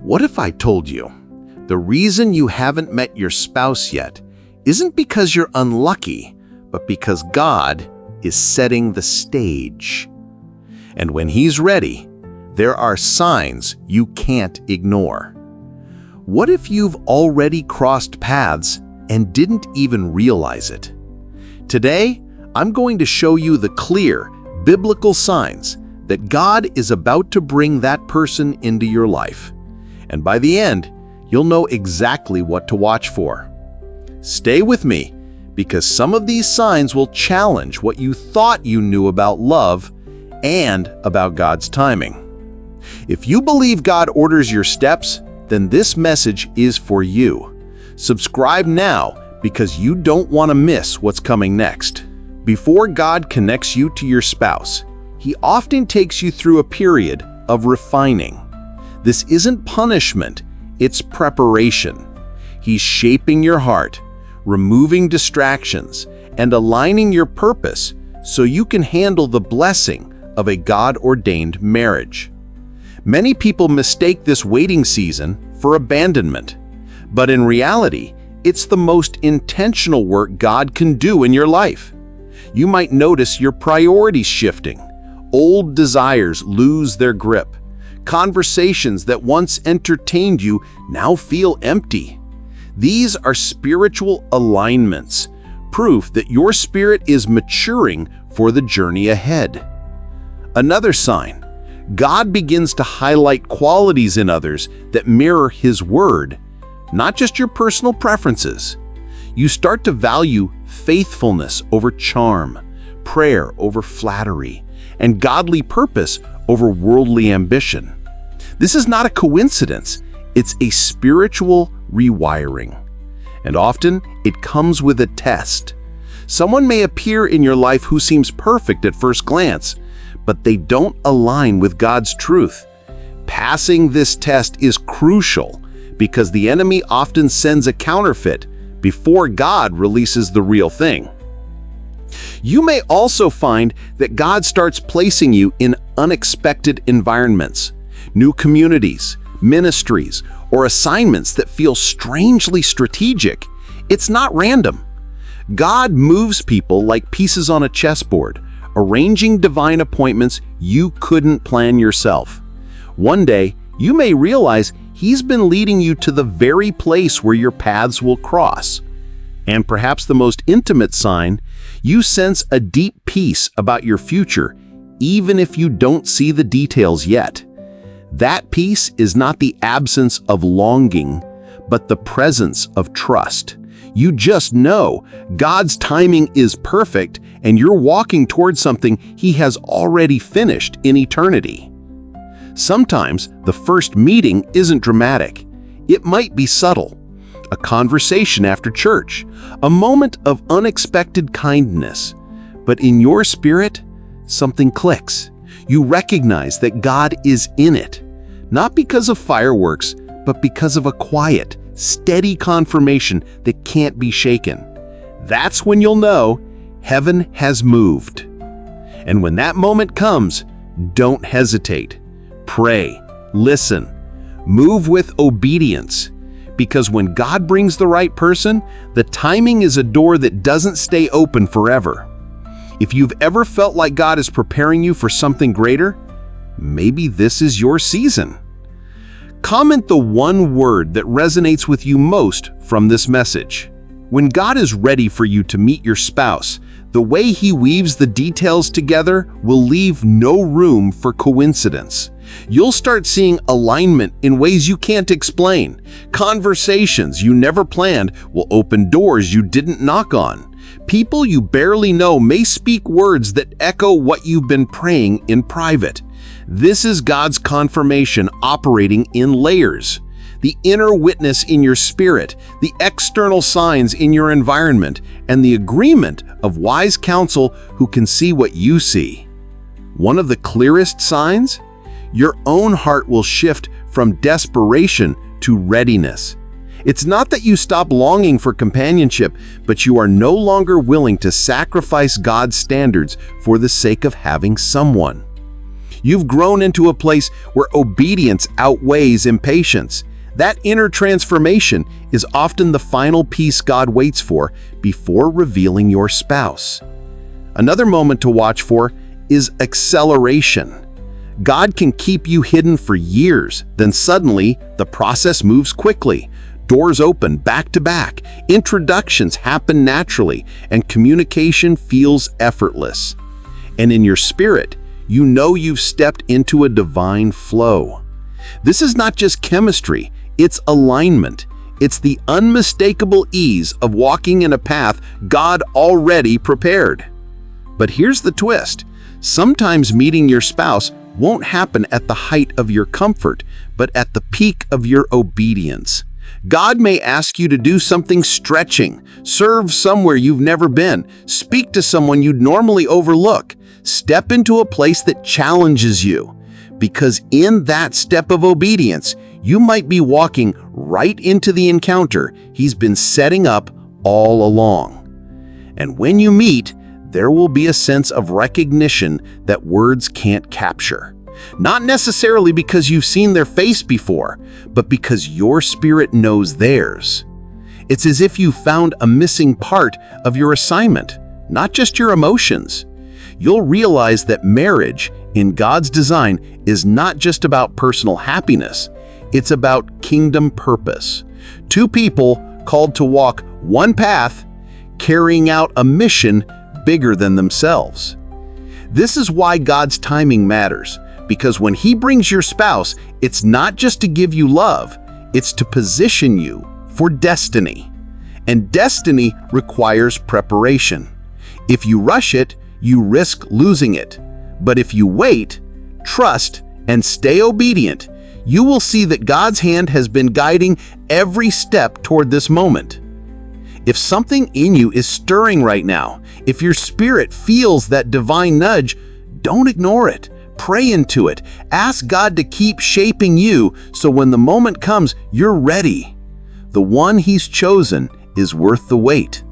What if I told you the reason you haven't met your spouse yet isn't because you're unlucky, but because God is setting the stage? And when He's ready, there are signs you can't ignore. What if you've already crossed paths and didn't even realize it? Today, I'm going to show you the clear, biblical signs that God is about to bring that person into your life. And by the end, you'll know exactly what to watch for. Stay with me, because some of these signs will challenge what you thought you knew about love and about God's timing. If you believe God orders your steps, then this message is for you. Subscribe now, because you don't want to miss what's coming next. Before God connects you to your spouse, He often takes you through a period of refining. This isn't punishment, it's preparation. He's shaping your heart, removing distractions, and aligning your purpose so you can handle the blessing of a God-ordained marriage. Many people mistake this waiting season for abandonment, but in reality, it's the most intentional work God can do in your life. You might notice your priorities shifting. Old desires lose their grip. Conversations that once entertained you now feel empty. These are spiritual alignments, proof that your spirit is maturing for the journey ahead. Another sign, God begins to highlight qualities in others that mirror His Word, not just your personal preferences. You start to value faithfulness over charm, prayer over flattery, and godly purpose over worldly ambition. This is not a coincidence, it's a spiritual rewiring. And often, it comes with a test. Someone may appear in your life who seems perfect at first glance, but they don't align with God's truth. Passing this test is crucial because the enemy often sends a counterfeit before God releases the real thing. You may also find that God starts placing you in unexpected environments, new communities, ministries, or assignments that feel strangely strategic. It's not random. God moves people like pieces on a chessboard, arranging divine appointments you couldn't plan yourself. One day, you may realize He's been leading you to the very place where your paths will cross. And perhaps the most intimate sign, you sense a deep peace about your future, even if you don't see the details yet. That peace is not the absence of longing, but the presence of trust. You just know God's timing is perfect and you're walking towards something He has already finished in eternity. Sometimes the first meeting isn't dramatic. It might be subtle. A conversation after church, a moment of unexpected kindness. But in your spirit, something clicks. You recognize that God is in it, not because of fireworks, but because of a quiet, steady confirmation that can't be shaken. That's when you'll know heaven has moved. And when that moment comes, don't hesitate. Pray, listen, move with obedience. Because when God brings the right person, the timing is a door that doesn't stay open forever. If you've ever felt like God is preparing you for something greater, maybe this is your season. Comment the one word that resonates with you most from this message. When God is ready for you to meet your spouse, the way He weaves the details together will leave no room for coincidence. You'll start seeing alignment in ways you can't explain. Conversations you never planned will open doors you didn't knock on. People you barely know may speak words that echo what you've been praying in private. This is God's confirmation operating in layers. The inner witness in your spirit, the external signs in your environment, and the agreement of wise counsel who can see what you see. One of the clearest signs? Your own heart will shift from desperation to readiness. It's not that you stop longing for companionship, but you are no longer willing to sacrifice God's standards for the sake of having someone. You've grown into a place where obedience outweighs impatience. That inner transformation is often the final piece God waits for before revealing your spouse. Another moment to watch for is acceleration. God can keep you hidden for years, then suddenly the process moves quickly. Doors open back to back, introductions happen naturally, and communication feels effortless. And in your spirit, you know you've stepped into a divine flow. This is not just chemistry, it's alignment. It's the unmistakable ease of walking in a path God already prepared. But here's the twist. Sometimes meeting your spouse won't happen at the height of your comfort, but at the peak of your obedience. God may ask you to do something stretching, serve somewhere you've never been, speak to someone you'd normally overlook, step into a place that challenges you. Because in that step of obedience, you might be walking right into the encounter He's been setting up all along. And when you meet, there will be a sense of recognition that words can't capture. Not necessarily because you've seen their face before, but because your spirit knows theirs. It's as if you found a missing part of your assignment, not just your emotions. You'll realize that marriage, in God's design, is not just about personal happiness. It's about kingdom purpose. Two people called to walk one path, carrying out a mission bigger than themselves. This is why God's timing matters, because when He brings your spouse, it's not just to give you love, it's to position you for destiny. And destiny requires preparation. If you rush it, you risk losing it. But if you wait, trust, and stay obedient, you will see that God's hand has been guiding every step toward this moment. If something in you is stirring right now, if your spirit feels that divine nudge, don't ignore it. Pray into it. Ask God to keep shaping you so when the moment comes, you're ready. The one He's chosen is worth the wait.